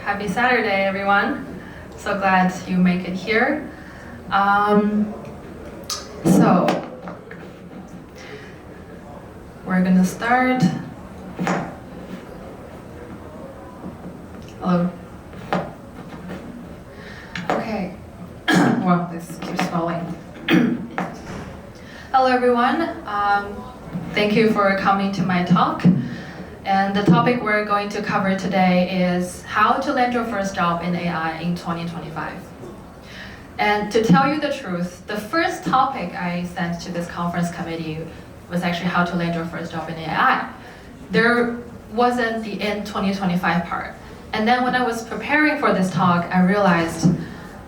Happy Saturday, everyone. So glad you make it here. So, we're gonna start. Hello. Okay. Well, this keeps falling. Hello, everyone. Thank you for coming to my talk. And the topic we're going to cover today is how to land your first job in AI in 2025. And to tell you the truth, the first topic I sent to this conference committee was actually how to land your first job in AI. There wasn't the in 2025 part. And then when I was preparing for this talk, I realized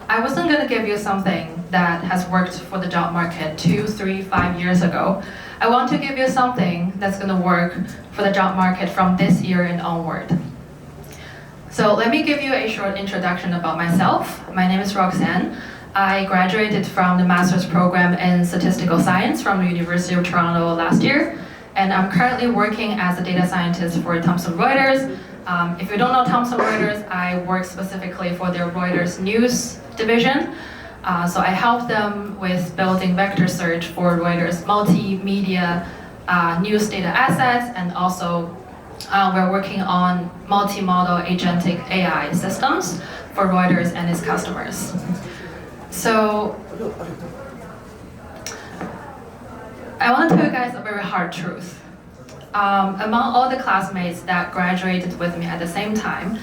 I wasn't going to give you something that has worked for the job market 2, 3, 5 years ago. I want to give you something that's going to work for the job market from this year and onward. So let me give you a short introduction about myself. My name is Roxanne. I graduated from the master's program in statistical science from the University of Toronto last year, and I'm currently working as a data scientist for Thomson Reuters. If you don't know Thomson Reuters, I work specifically for their Reuters News division. So I help them with building vector search for Reuters multimedia news data assets, and also we're working on multi-model agentic AI systems for Reuters and its customers. So I want to tell you guys a very hard truth. Among all the classmates that graduated with me at the same time,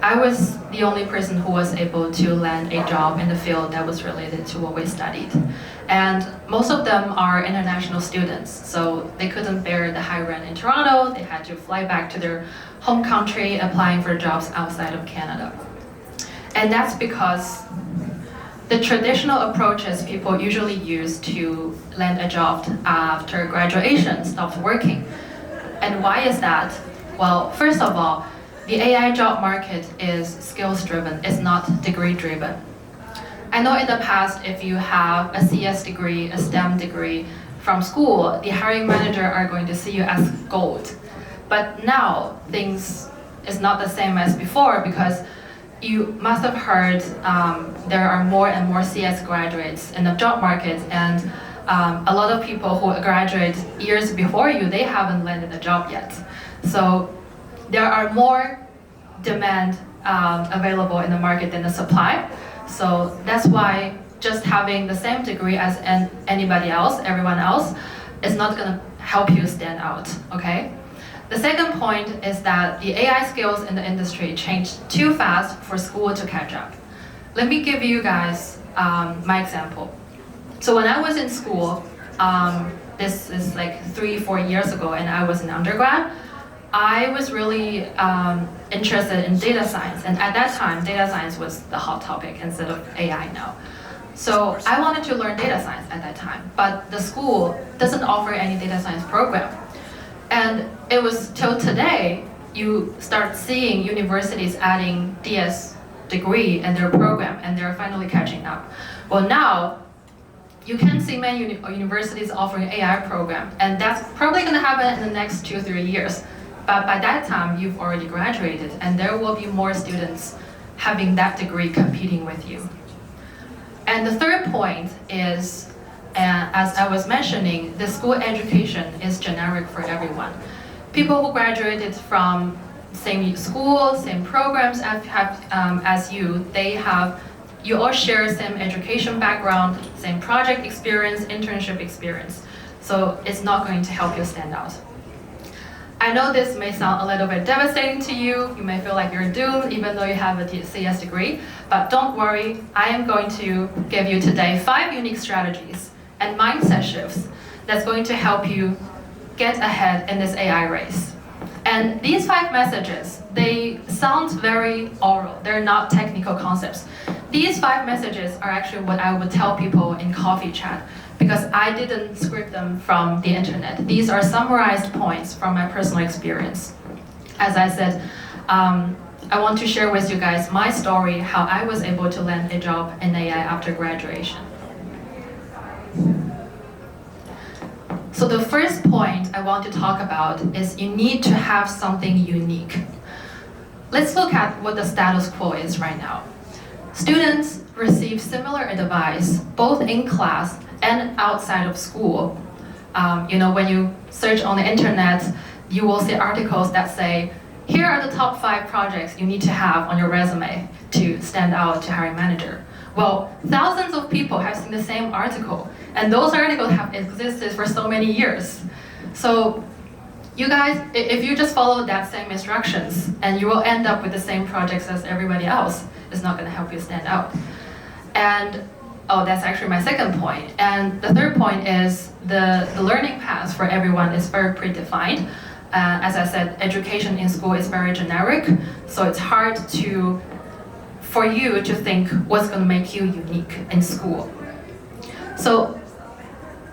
I was the only person who was able to land a job in the field that was related to what we studied. And most of them are international students, so they couldn't bear the high rent in Toronto. They had to fly back to their home country applying for jobs outside of Canada. And that's because the traditional approaches people usually use to land a job after graduation stopped working. And why is that? Well, first of all, the AI job market is skills-driven, it's not degree-driven. I know in the past, if you have a CS degree, a STEM degree from school, the hiring manager are going to see you as gold. But now, things is not the same as before, because you must have heard there are more and more CS graduates in the job market, and a lot of people who graduate years before you, they haven't landed a job yet. So there are more demand available in the market than the supply. So that's why just having the same degree as anybody else, everyone else, is not going to help you stand out, okay? The second point is that the AI skills in the industry changed too fast for school to catch up. Let me give you guys my example. So when I was in school, this is like 3-4 years ago, and I was an undergrad, I was really interested in data science, and at that time, data science was the hot topic instead of AI now. So I wanted to learn data science at that time, but the school doesn't offer any data science program. And it was till today, you start seeing universities adding DS degree in their program, and they're finally catching up. Well, now, you can see many universities offering AI program, and that's probably going to happen in the next 2-3 years. But by that time, you've already graduated, and there will be more students having that degree competing with you. And the third point is, as I was mentioning, the school education is generic for everyone. People who graduated from same school, same programs as you, you all share same education background, same project experience, internship experience. So it's not going to help you stand out. I know this may sound a little bit devastating to you. You may feel like you're doomed even though you have a CS degree, but don't worry. I am going to give you today 5 unique strategies and mindset shifts that's going to help you get ahead in this AI race. And these 5 messages, they sound very oral. They're not technical concepts. These 5 messages are actually what I would tell people in coffee chat, because I didn't script them from the internet. These are summarized points from my personal experience. As I said, I want to share with you guys my story, how I was able to land a job in AI after graduation. So the first point I want to talk about is you need to have something unique. let's look at what the status quo is right now. Students receive similar advice both in class and outside of school. When you search on the internet, you will see articles that say, here are the top 5 projects you need to have on your resume to stand out to hiring manager. Well, thousands of people have seen the same article, and those articles have existed for so many years. So you guys, if you just follow that same instructions, and you will end up with the same projects as everybody else, it's not going to help you stand out. And that's actually my second point. And the third point is the learning path for everyone is very predefined. As I said, education in school is very generic, so it's hard for you to think what's going to make you unique in school. So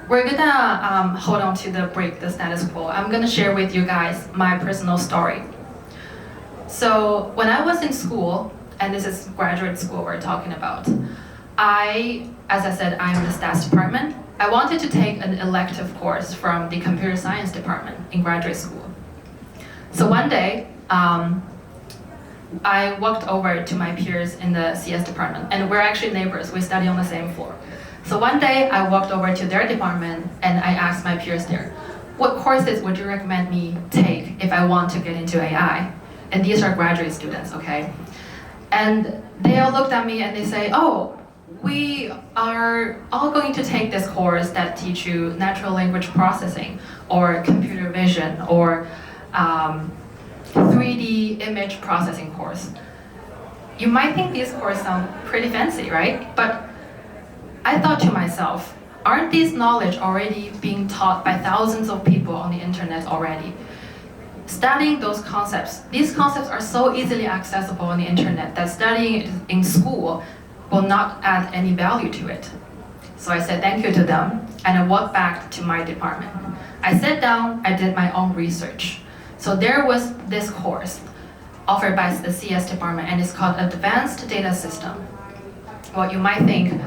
we're gonna hold on to break the status quo. I'm gonna share with you guys my personal story. So when I was in school, and this is graduate school we're talking about, as I said, I'm in the stats department. I wanted to take an elective course from the computer science department in graduate school. So one day, I walked over to my peers in the CS department, and we're actually neighbors, we study on the same floor. So one day, I walked over to their department and I asked my peers there, what courses would you recommend me take if I want to get into AI? And these are graduate students, okay? And they all looked at me and they say, oh, we are all going to take this course that teach you natural language processing or computer vision or 3D image processing course. You might think these courses sound pretty fancy, right? But I thought to myself, aren't these knowledge already being taught by thousands of people on the internet already? Studying those concepts, these concepts are so easily accessible on the internet that studying it in school will not add any value to it. So I said thank you to them, and I walked back to my department. I sat down, I did my own research. So there was this course offered by the CS department, and it's called Advanced Data System. Well, you might think,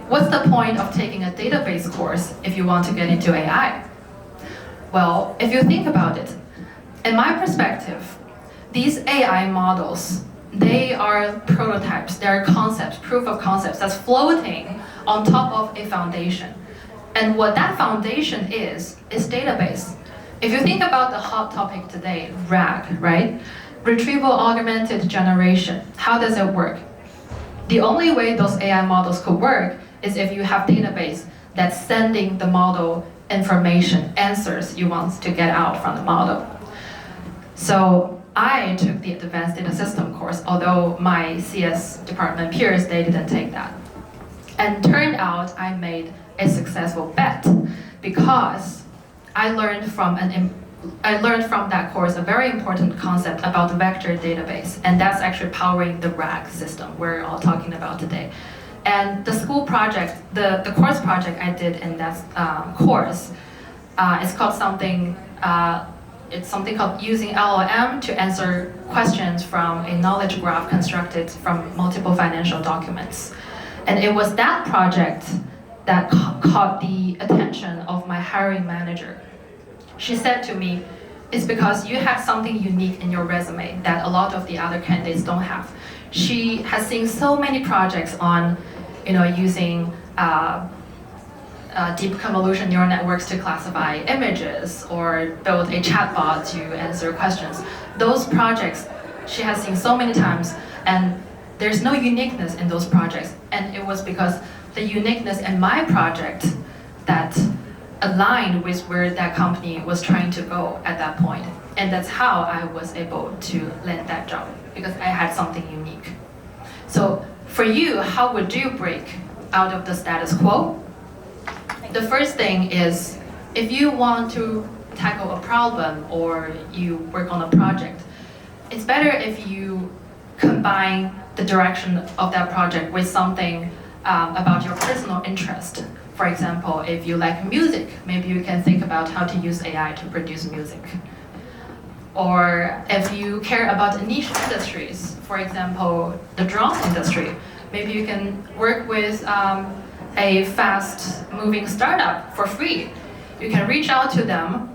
what's the point of taking a database course if you want to get into AI? Well, if you think about it, in my perspective, these AI models, they are prototypes, they are concepts, proof of concepts that's floating on top of a foundation. And what that foundation is database. If you think about the hot topic today, RAG, right? Retrieval Augmented Generation, how does it work? The only way those AI models could work is if you have database that's sending the model information, answers you want to get out from the model. So I took the Advanced Data System course, although my CS department peers, they didn't take that. And turned out I made a successful bet because I learned from that course a very important concept about vector database, and that's actually powering the RAG system we're all talking about today. And the school project, the course project I did in that course, is called it's something called using LLM to answer questions from a knowledge graph constructed from multiple financial documents. And it was that project that caught the attention of my hiring manager. She said to me, it's because you have something unique in your resume that a lot of the other candidates don't have. She has seen so many projects on, using deep convolution neural networks to classify images or build a chatbot to answer questions. Those projects she has seen so many times, and there's no uniqueness in those projects. And it was because the uniqueness in my project that aligned with where that company was trying to go at that point. And that's how I was able to land that job, because I had something unique. So for you, how would you break out of the status quo? The first thing is, if you want to tackle a problem or you work on a project, it's better if you combine the direction of that project with something about your personal interest. For example, if you like music, maybe you can think about how to use AI to produce music. Or if you care about niche industries, for example, the drone industry, maybe you can work with a fast-moving startup for free. You can reach out to them,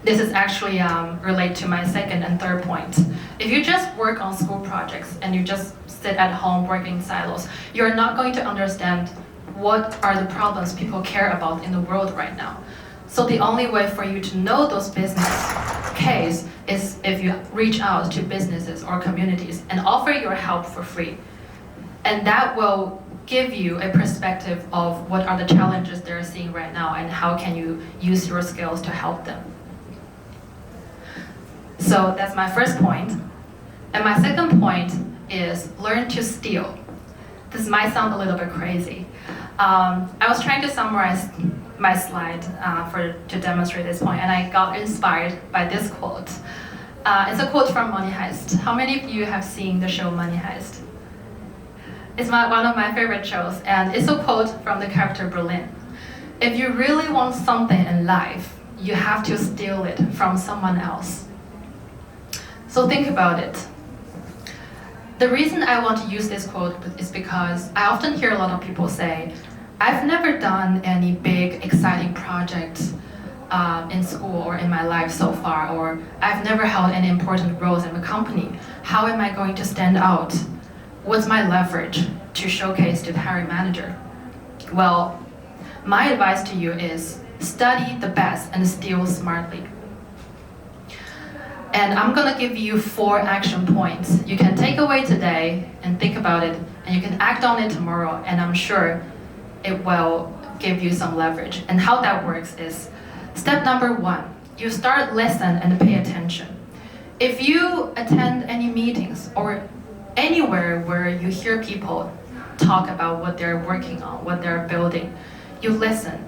this is actually related to my second and third point. If you just work on school projects and you just sit at home working in silos, you're not going to understand what are the problems people care about in the world right now. So the only way for you to know those business case is if you reach out to businesses or communities and offer your help for free. And that will give you a perspective of what are the challenges they're seeing right now and how can you use your skills to help them. So that's my first point. And my second point is learn to steal. This might sound a little bit crazy. I was trying to summarize my slide to demonstrate this point, and I got inspired by this quote. It's a quote from Money Heist. How many of you have seen the show Money Heist? It's one of my favorite shows, and it's a quote from the character Berlin. If you really want something in life, you have to steal it from someone else. So think about it. The reason I want to use this quote is because I often hear a lot of people say, I've never done any big, exciting projects in school or in my life so far, or I've never held any important roles in the company. How am I going to stand out? What's my leverage to showcase to the hiring manager? Well, my advice to you is study the best and steal smartly. And I'm gonna give you 4 action points you can take away today and think about it, and you can act on it tomorrow, and I'm sure it will give you some leverage. And how that works is, step number 1, you start listen and pay attention. If you attend any meetings or anywhere where you hear people talk about what they're working on, what they're building, you listen.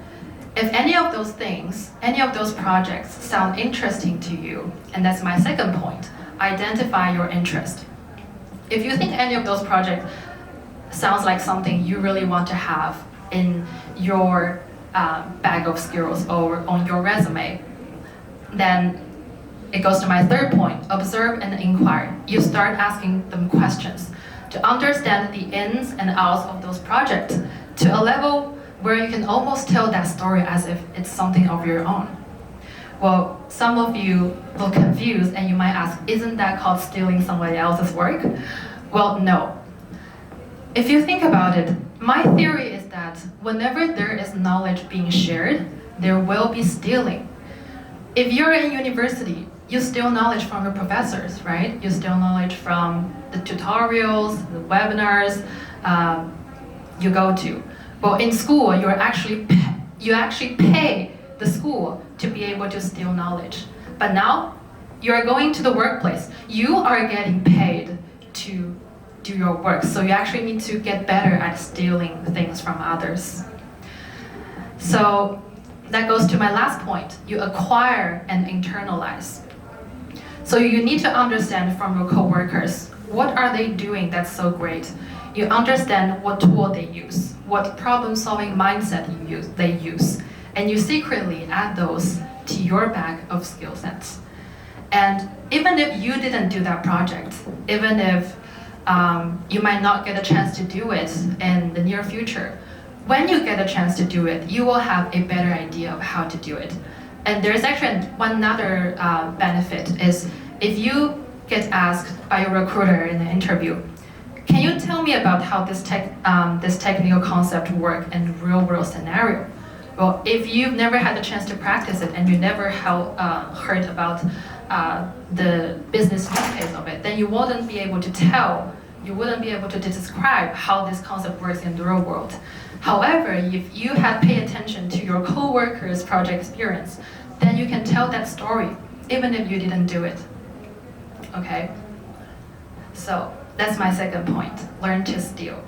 If any of those things, any of those projects sound interesting to you, and that's my second point, identify your interest. If you think any of those projects sounds like something you really want to have in your bag of skills or on your resume, then it goes to my third point, observe and inquire. You start asking them questions to understand the ins and outs of those projects to a level where you can almost tell that story as if it's something of your own. Well, some of you look confused and you might ask, isn't that called stealing somebody else's work? Well, no. If you think about it, my theory is that whenever there is knowledge being shared, there will be stealing. If you're in university, you steal knowledge from your professors, right? You steal knowledge from the tutorials, the webinars you go to. But in school, you actually pay the school to be able to steal knowledge. But now, you are going to the workplace. You are getting paid to do your work. So you actually need to get better at stealing things from others. So that goes to my last point. You acquire and internalize. So you need to understand from your coworkers, what are they doing that's so great? You understand what tool they use, what problem-solving mindset they use, and you secretly add those to your bag of skill sets. And even if you didn't do that project, even if you might not get a chance to do it in the near future, when you get a chance to do it, you will have a better idea of how to do it. And there's actually one other benefit is if you get asked by a recruiter in an interview, can you tell me about how this technical concept work in a real-world scenario? Well, if you've never had the chance to practice it and you never heard about the business use case of it, then you wouldn't be able to describe how this concept works in the real world. However, if you had paid attention to your co-workers' project experience, then you can tell that story, even if you didn't do it. Okay? So that's my second point, learn to steal.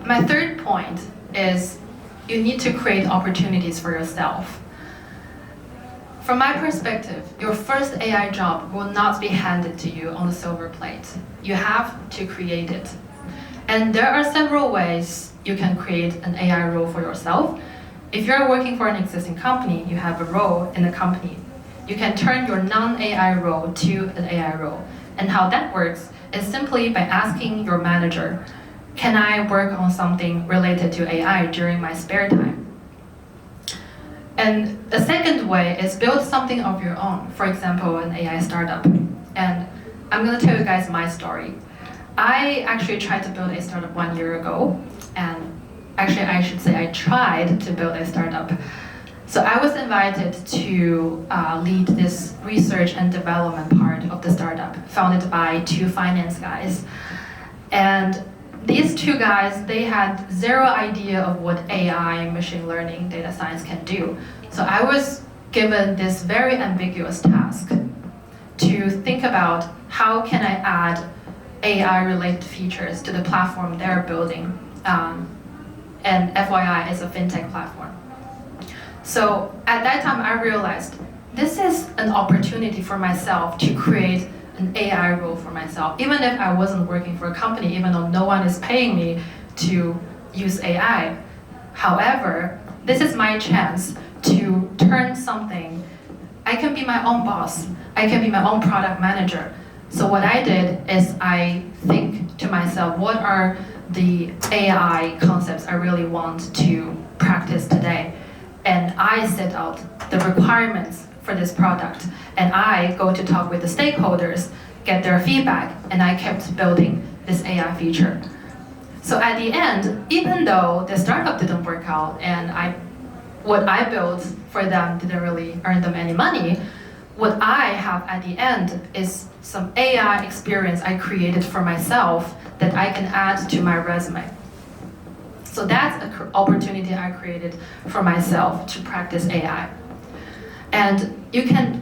My third point is you need to create opportunities for yourself. From my perspective, your first AI job will not be handed to you on a silver plate. You have to create it. And there are several ways you can create an AI role for yourself. If you're working for an existing company, you have a role in the company. You can turn your non-AI role to an AI role. And how that works is simply by asking your manager, can I work on something related to AI during my spare time? And the second way is build something of your own. For example, an AI startup. And I'm going to tell you guys my story. I actually tried to build a startup 1 year ago, and actually I should say I tried to build a startup. So I was invited to lead this research and development part of the startup, founded by 2 finance guys. And these 2 guys, they had zero idea of what AI, machine learning, data science can do. So I was given this very ambiguous task to think about how can I add AI-related features to the platform they're building. And FYI, it's a fintech platform. So at that time, I realized this is an opportunity for myself to create an AI role for myself, even if I wasn't working for a company, even though no one is paying me to use AI. However, this is my chance to turn something. I can be my own boss. I can be my own product manager. So what I did is I think to myself, what are the AI concepts I really want to practice today? And I set out the requirements for this product. And I go to talk with the stakeholders, get their feedback, and I kept building this AI feature. So at the end, even though the startup didn't work out and what I built for them didn't really earn them any money, what I have at the end is some AI experience I created for myself that I can add to my resume. So that's an opportunity I created for myself to practice AI. And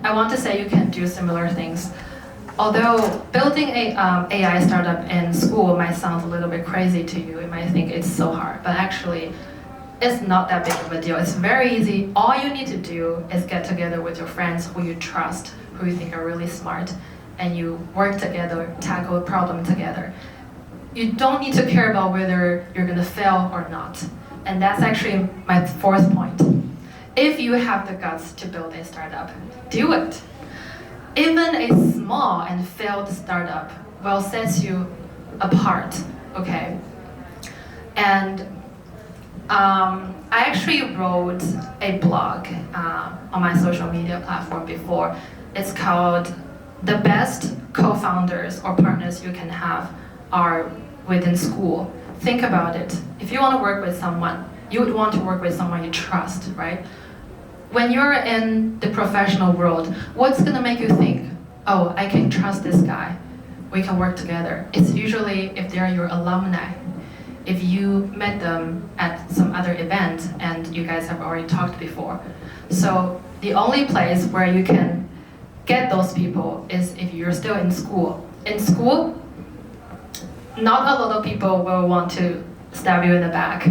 I want to say you can do similar things. Although building a AI startup in school might sound a little bit crazy to you, you might think it's so hard, but actually it's not that big of a deal. It's very easy. All you need to do is get together with your friends who you trust, who you think are really smart, and you work together, tackle a problem together. You don't need to care about whether you're going to fail or not. And that's actually my 4th point. If you have the guts to build a startup, do it. Even a small and failed startup will set you apart, okay? And I actually wrote a blog on my social media platform before. It's called "The Best Co-Founders or Partners You Can Have Are Within School." Think about it. If you want to work with someone, you would want to work with someone you trust, right? When you're in the professional world, what's going to make you think, oh, I can trust this guy, we can work together? It's usually if they're your alumni. If you met them at some other event and you guys have already talked before. So the only place where you can get those people is if you're still in school. In school, not a lot of people will want to stab you in the back,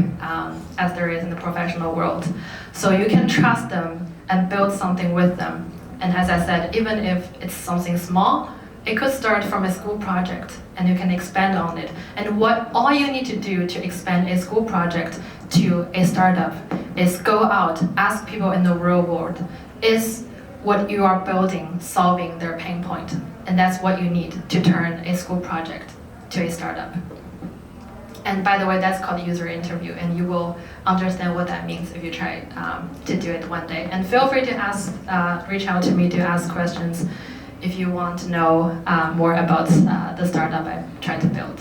as there is in the professional world. So you can trust them and build something with them. And as I said, even if it's something small, it could start from a school project and you can expand on it. And all you need to do to expand a school project to a startup is go out, ask people in the real world, is what you are building solving their pain point? And that's what you need to turn a school project to a startup. And by the way, that's called user interview, and you will understand what that means if you try to do it one day. And feel free to reach out to me to ask questions if you want to know more about the startup I tried to build.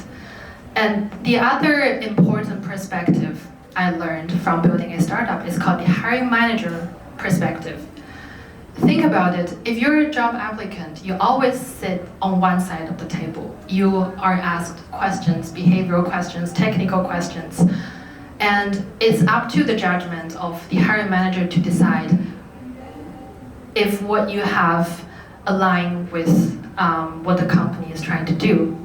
And the other important perspective I learned from building a startup is called the hiring manager perspective. Think about it. If you're a job applicant, you always sit on one side of the table. You are asked questions, behavioral questions, technical questions. And it's up to the judgment of the hiring manager to decide if what you have align with what the company is trying to do.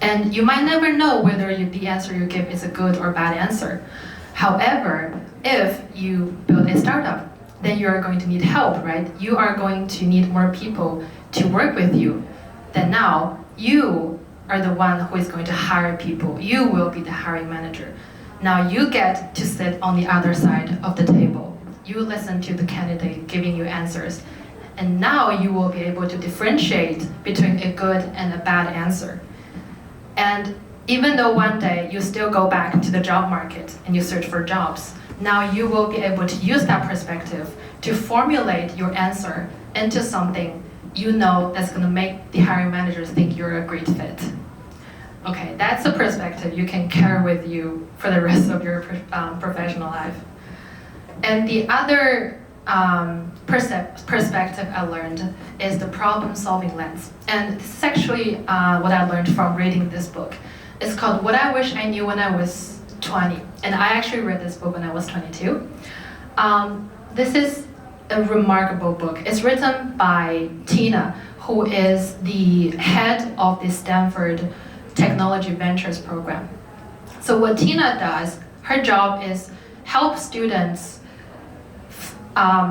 And you might never know whether the answer you give is a good or bad answer. However, if you build a startup, then you are going to need help, right? You are going to need more people to work with you. Then now, you are the one who is going to hire people. You will be the hiring manager. Now you get to sit on the other side of the table. You listen to the candidate giving you answers. And now you will be able to differentiate between a good and a bad answer. And even though one day you still go back to the job market and you search for jobs, Now you will be able to use that perspective to formulate your answer into something you know that's going to make the hiring managers think you're a great fit. Okay, that's a perspective you can carry with you for the rest of your professional life. And the other perspective I learned is the problem-solving lens. And this is actually what I learned from reading this book. It's called What I Wish I Knew When I Was 20. And I actually read this book when I was 22. This is a remarkable book. It's written by Tina, who is the head of the Stanford Technology Ventures program. So what Tina does, her job is help students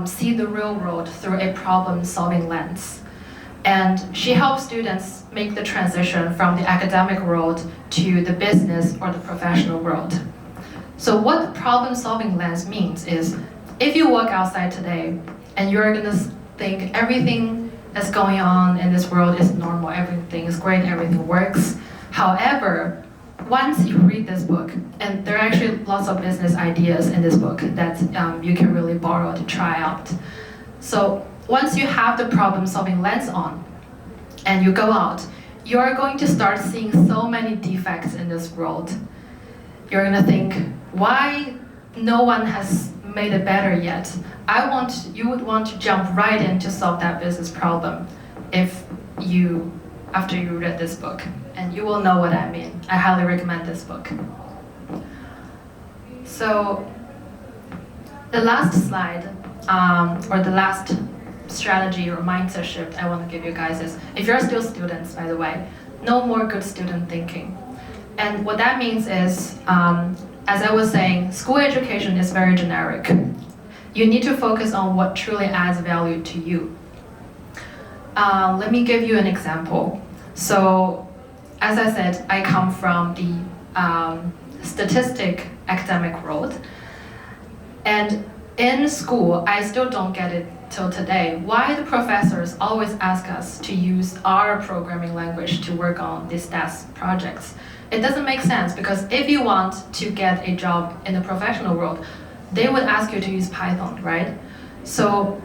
see the real world through a problem-solving lens. And she helps students make the transition from the academic world to the business or the professional world. So what the problem-solving lens means is, if you walk outside today and you're gonna think everything that's going on in this world is normal, everything is great, everything works. However, once you read this book, and there are actually lots of business ideas in this book that you can really borrow to try out. So once you have the problem-solving lens on and you go out, you're going to start seeing so many defects in this world. You're gonna think, why no one has made it better yet? You would want to jump right in to solve that business problem after you read this book. And you will know what I mean. I highly recommend this book. So the last slide, or the last strategy or mindset shift I want to give you guys is, if you're still students, by the way, no more good student thinking. And what that means is, as I was saying, school education is very generic. You need to focus on what truly adds value to you. Let me give you an example. So, as I said, I come from the statistic academic world. And in school, I still don't get it till today, why the professors always ask us to use our programming language to work on these stats projects. It doesn't make sense, because if you want to get a job in the professional world, they would ask you to use Python, right? So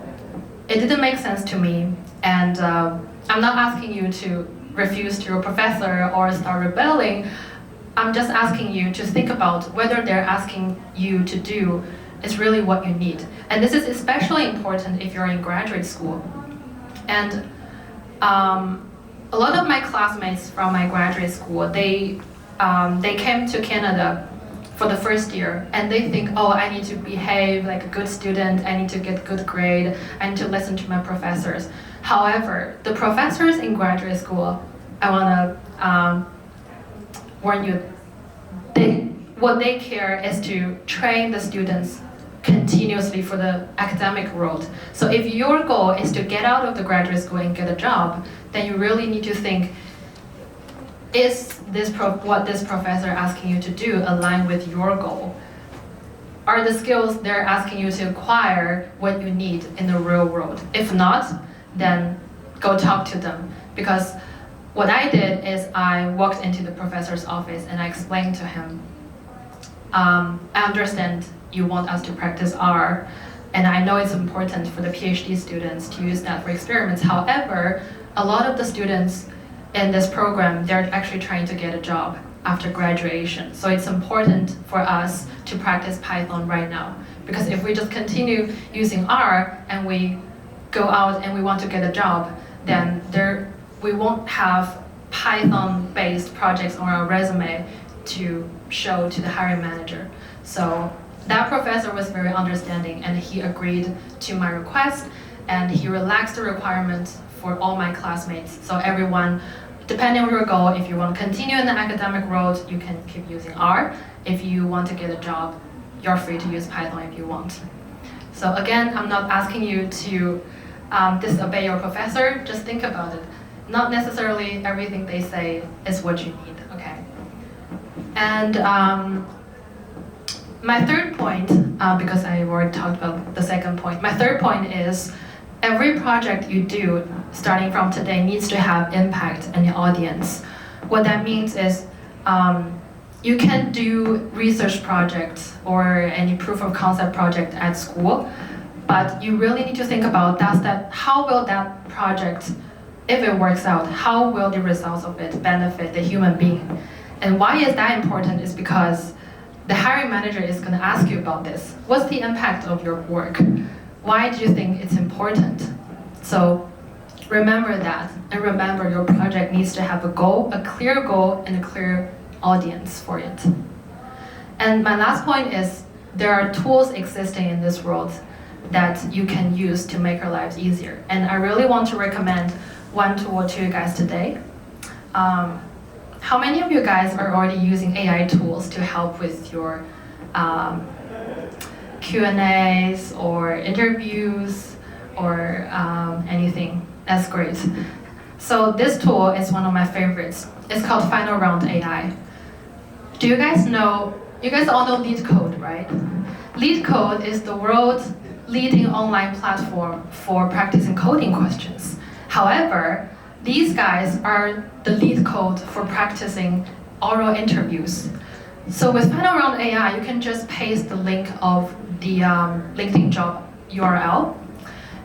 it didn't make sense to me, and I'm not asking you to refuse to your professor or start rebelling. I'm just asking you to think about whether they're asking you to do is really what you need. And this is especially important if you're in graduate school. And a lot of my classmates from my graduate school, they came to Canada for the first year, and they think, oh, I need to behave like a good student, I need to get good grade, I need to listen to my professors. However, the professors in graduate school, I want to warn you, what they care is to train the students continuously for the academic world. So if your goal is to get out of the graduate school and get a job, then you really need to think, is what this professor asking you to do aligned with your goal? Are the skills they're asking you to acquire what you need in the real world? If not, then go talk to them. Because what I did is I walked into the professor's office and I explained to him, I understand you want us to practice R, and I know it's important for the PhD students to use that for experiments. However, a lot of the students in this program, they're actually trying to get a job after graduation. So it's important for us to practice Python right now. Because if we just continue using R and we go out and we want to get a job, then we won't have Python-based projects on our resume to show to the hiring manager. So that professor was very understanding, and he agreed to my request, and he relaxed the requirements for all my classmates. So everyone, depending on your goal, if you want to continue in the academic world, you can keep using R. If you want to get a job, you're free to use Python if you want. So again, I'm not asking you to disobey your professor, just think about it. Not necessarily everything they say is what you need, okay? And my third point, because I already talked about the second point, my third point is every project you do starting from today needs to have impact on the audience. What that means is you can do research projects or any proof of concept project at school, but you really need to think about how will that project, if it works out, how will the results of it benefit the human being? And why is that important is because the hiring manager is going to ask you about this. What's the impact of your work? Why do you think it's important? So remember that, and remember your project needs to have a goal, a clear goal, and a clear audience for it. And my last point is there are tools existing in this world that you can use to make your lives easier. And I really want to recommend one tool to you guys today. How many of you guys are already using AI tools to help with your Q&As or interviews or anything? That's great. So this tool is one of my favorites. It's called Final Round AI. Do you guys know, you guys all know LeetCode, right? LeetCode is the world's leading online platform for practicing coding questions. However, these guys are the LeetCode for practicing oral interviews. So with Final Round AI, you can just paste the link of the LinkedIn job URL,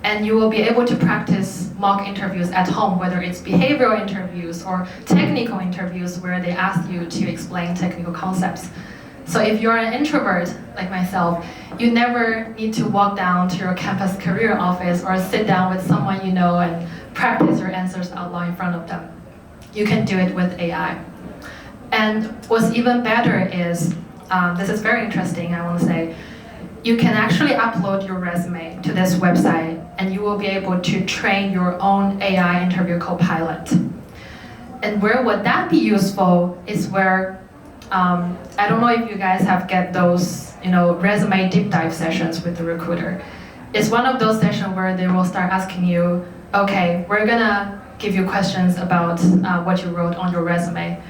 and you will be able to practice mock interviews at home, whether it's behavioral interviews or technical interviews where they ask you to explain technical concepts. So if you're an introvert like myself, you never need to walk down to your campus career office or sit down with someone you know and practice your answers out loud in front of them. You can do it with AI. And what's even better is, this is very interesting, I want to say, you can actually upload your resume to this website and you will be able to train your own AI interview co-pilot. And where would that be useful is where, I don't know if you guys have get those, resume deep dive sessions with the recruiter. It's one of those sessions where they will start asking you, okay, we're gonna give you questions about what you wrote on your resume.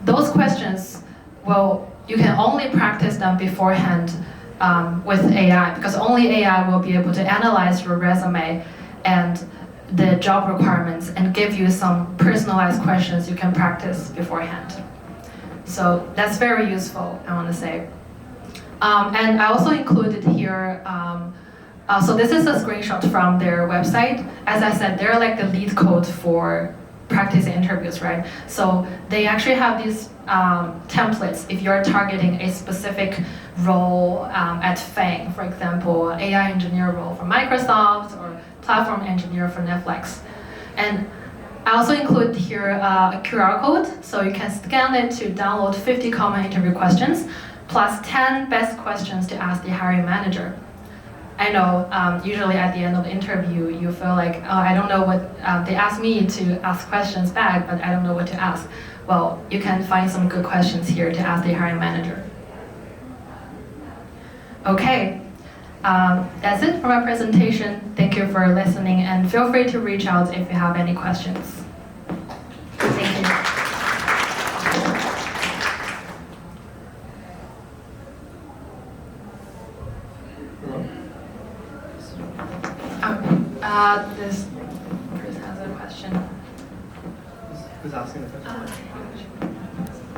Those questions, well, you can only practice them beforehand with AI, because only AI will be able to analyze your resume and the job requirements and give you some personalized questions you can practice beforehand. So that's very useful, I want to say. And I also included here, so this is a screenshot from their website. As I said, they're like the LeetCode for practicing interviews, right? So they actually have these templates if you're targeting a specific role at FANG, for example, AI engineer role for Microsoft or platform engineer for Netflix. And I also include here a QR code, so you can scan it to download 50 common interview questions, plus 10 best questions to ask the hiring manager. I know usually at the end of the interview, you feel like, oh, I don't know what, they asked me to ask questions back, but I don't know what to ask. Well, you can find some good questions here to ask the hiring manager. Okay, that's it for my presentation. Thank you for listening, and feel free to reach out if you have any questions. Thank you. This person has a question. Who's asking the question?